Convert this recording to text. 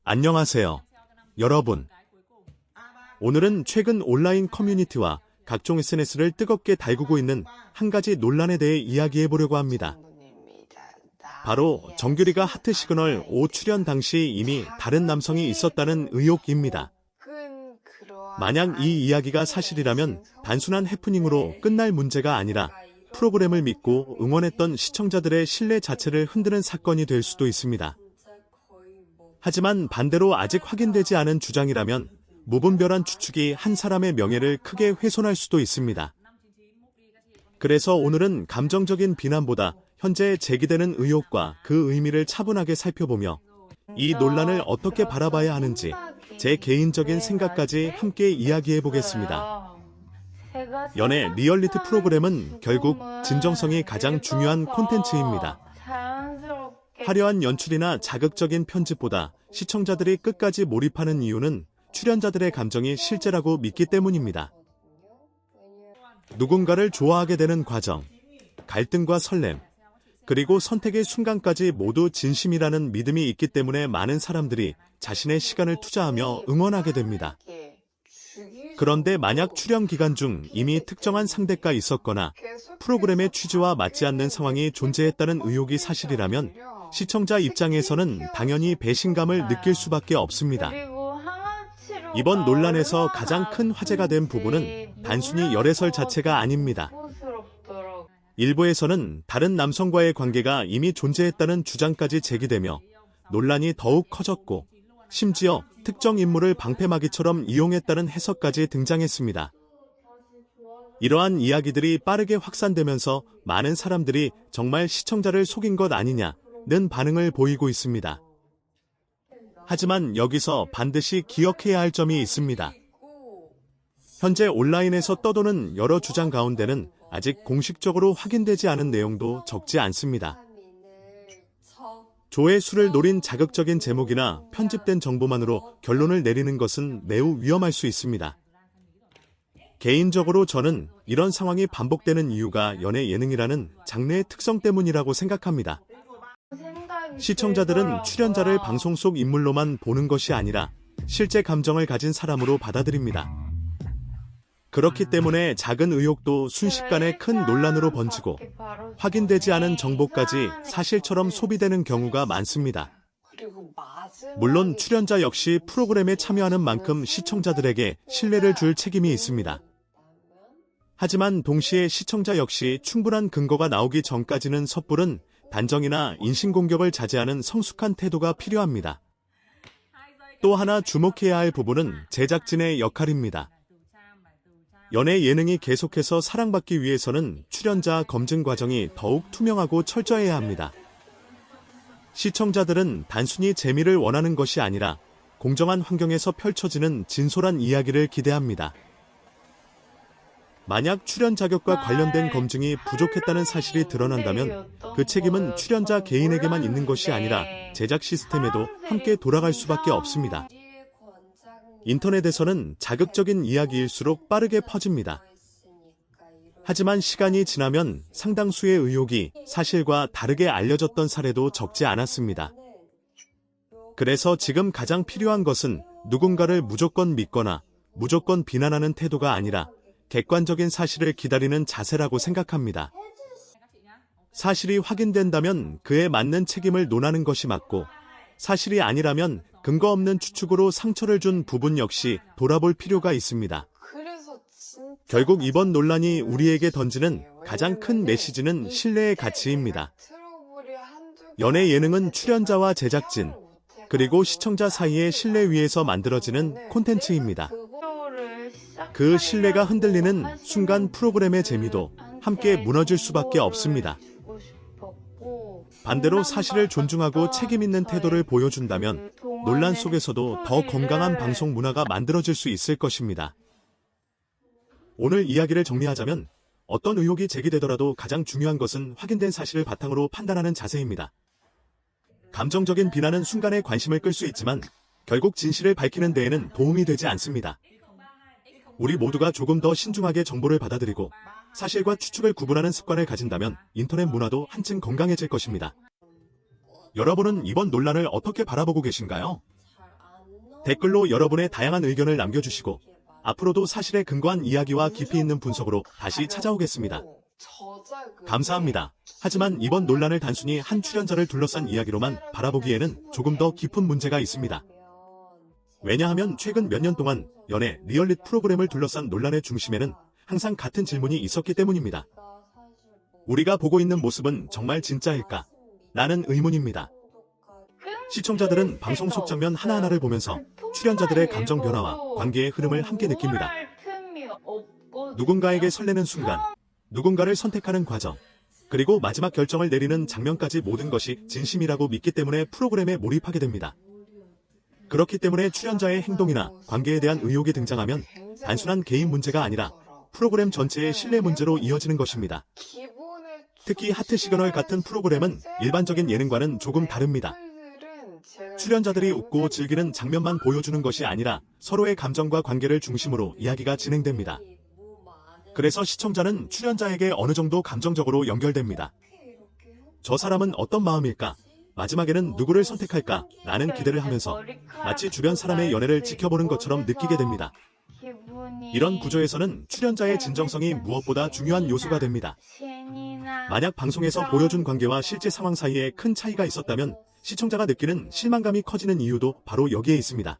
안녕하세요, 여러분. 오늘은 최근 온라인 커뮤니티와 각종 SNS를 뜨겁게 달구고 있는 한 가지 논란에 대해 이야기해보려고 합니다. 바로 정규리가 하트 시그널 5 출연 당시 이미 다른 남성이 있었다는 의혹입니다. 만약 이 이야기가 사실이라면 단순한 해프닝으로 끝날 문제가 아니라 프로그램을 믿고 응원했던 시청자들의 신뢰 자체를 흔드는 사건이 될 수도 있습니다. 하지만 반대로 아직 확인되지 않은 주장이라면 무분별한 추측이 한 사람의 명예를 크게 훼손할 수도 있습니다. 그래서 오늘은 감정적인 비난보다 현재 제기되는 의혹과 그 의미를 차분하게 살펴보며 이 논란을 어떻게 바라봐야 하는지 제 개인적인 생각까지 함께 이야기해보겠습니다. 연애 리얼리티 프로그램은 결국 진정성이 가장 중요한 콘텐츠입니다. 화려한 연출이나 자극적인 편집보다 시청자들이 끝까지 몰입하는 이유는 출연자들의 감정이 실제라고 믿기 때문입니다. 누군가를 좋아하게 되는 과정, 갈등과 설렘, 그리고 선택의 순간까지 모두 진심이라는 믿음이 있기 때문에 많은 사람들이 자신의 시간을 투자하며 응원하게 됩니다. 그런데 만약 출연 기간 중 이미 특정한 상대가 있었거나 프로그램의 취지와 맞지 않는 상황이 존재했다는 의혹이 사실이라면 시청자 입장에서는 당연히 배신감을 느낄 수밖에 없습니다. 이번 논란에서 가장 큰 화제가 된 부분은 단순히 열애설 자체가 아닙니다. 일부에서는 다른 남성과의 관계가 이미 존재했다는 주장까지 제기되며 논란이 더욱 커졌고 심지어 특정 인물을 방패막이처럼 이용했다는 해석까지 등장했습니다. 이러한 이야기들이 빠르게 확산되면서 많은 사람들이 정말 시청자를 속인 것 아니냐는 반응을 보이고 있습니다. 하지만 여기서 반드시 기억해야 할 점이 있습니다. 현재 온라인에서 떠도는 여러 주장 가운데는 아직 공식적으로 확인되지 않은 내용도 적지 않습니다. 조회수를 노린 자극적인 제목이나 편집된 정보만으로 결론을 내리는 것은 매우 위험할 수 있습니다. 개인적으로 저는 이런 상황이 반복되는 이유가 연애 예능이라는 장르의 특성 때문이라고 생각합니다. 시청자들은 출연자를 방송 속 인물로만 보는 것이 아니라 실제 감정을 가진 사람으로 받아들입니다. 그렇기 때문에 작은 의혹도 순식간에 큰 논란으로 번지고 확인되지 않은 정보까지 사실처럼 소비되는 경우가 많습니다. 물론 출연자 역시 프로그램에 참여하는 만큼 시청자들에게 신뢰를 줄 책임이 있습니다. 하지만 동시에 시청자 역시 충분한 근거가 나오기 전까지는 섣부른 단정이나 인신공격을 자제하는 성숙한 태도가 필요합니다. 또 하나 주목해야 할 부분은 제작진의 역할입니다. 연애 예능이 계속해서 사랑받기 위해서는 출연자 검증 과정이 더욱 투명하고 철저해야 합니다. 시청자들은 단순히 재미를 원하는 것이 아니라 공정한 환경에서 펼쳐지는 진솔한 이야기를 기대합니다. 만약 출연 자격과 관련된 검증이 부족했다는 사실이 드러난다면 그 책임은 출연자 개인에게만 있는 것이 아니라 제작 시스템에도 함께 돌아갈 수밖에 없습니다. 인터넷에서는 자극적인 이야기일수록 빠르게 퍼집니다. 하지만 시간이 지나면 상당수의 의혹이 사실과 다르게 알려졌던 사례도 적지 않았습니다. 그래서 지금 가장 필요한 것은 누군가를 무조건 믿거나 무조건 비난하는 태도가 아니라 객관적인 사실을 기다리는 자세라고 생각합니다. 사실이 확인된다면 그에 맞는 책임을 논하는 것이 맞고 사실이 아니라면 근거 없는 추측으로 상처를 준 부분 역시 돌아볼 필요가 있습니다. 결국 이번 논란이 우리에게 던지는 가장 큰 메시지는 신뢰의 가치입니다. 연애 예능은 출연자와 제작진, 그리고 시청자 사이의 신뢰 위에서 만들어지는 콘텐츠입니다. 그 신뢰가 흔들리는 순간 프로그램의 재미도 함께 무너질 수밖에 없습니다. 반대로 사실을 존중하고 책임 있는 태도를 보여준다면 논란 속에서도 더 건강한 방송 문화가 만들어질 수 있을 것입니다. 오늘 이야기를 정리하자면 어떤 의혹이 제기되더라도 가장 중요한 것은 확인된 사실을 바탕으로 판단하는 자세입니다. 감정적인 비난은 순간에 관심을 끌 수 있지만 결국 진실을 밝히는 데에는 도움이 되지 않습니다. 우리 모두가 조금 더 신중하게 정보를 받아들이고 사실과 추측을 구분하는 습관을 가진다면 인터넷 문화도 한층 건강해질 것입니다. 여러분은 이번 논란을 어떻게 바라보고 계신가요? 댓글로 여러분의 다양한 의견을 남겨주시고 앞으로도 사실에 근거한 이야기와 깊이 있는 분석으로 다시 찾아오겠습니다. 감사합니다. 하지만 이번 논란을 단순히 한 출연자를 둘러싼 이야기로만 바라보기에는 조금 더 깊은 문제가 있습니다. 왜냐하면 최근 몇 년 동안 연애, 리얼리티 프로그램을 둘러싼 논란의 중심에는 항상 같은 질문이 있었기 때문입니다. 우리가 보고 있는 모습은 정말 진짜일까? 라는 의문입니다. 시청자들은 방송 속 장면 하나하나를 보면서 출연자들의 감정 변화와 관계의 흐름을 함께 느낍니다. 누군가에게 설레는 순간, 누군가를 선택하는 과정, 그리고 마지막 결정을 내리는 장면까지 모든 것이 진심이라고 믿기 때문에 프로그램에 몰입하게 됩니다. 그렇기 때문에 출연자의 행동이나 관계에 대한 의혹이 등장하면 단순한 개인 문제가 아니라 프로그램 전체의 신뢰 문제로 이어지는 것입니다. 특히 하트 시그널 같은 프로그램은 일반적인 예능과는 조금 다릅니다. 출연자들이 웃고 즐기는 장면만 보여주는 것이 아니라 서로의 감정과 관계를 중심으로 이야기가 진행됩니다. 그래서 시청자는 출연자에게 어느 정도 감정적으로 연결됩니다. 저 사람은 어떤 마음일까? 마지막에는 누구를 선택할까? 라는 기대를 하면서 마치 주변 사람의 연애를 지켜보는 것처럼 느끼게 됩니다. 이런 구조에서는 출연자의 진정성이 무엇보다 중요한 요소가 됩니다. 만약 방송에서 보여준 관계와 실제 상황 사이에 큰 차이가 있었다면 시청자가 느끼는 실망감이 커지는 이유도 바로 여기에 있습니다.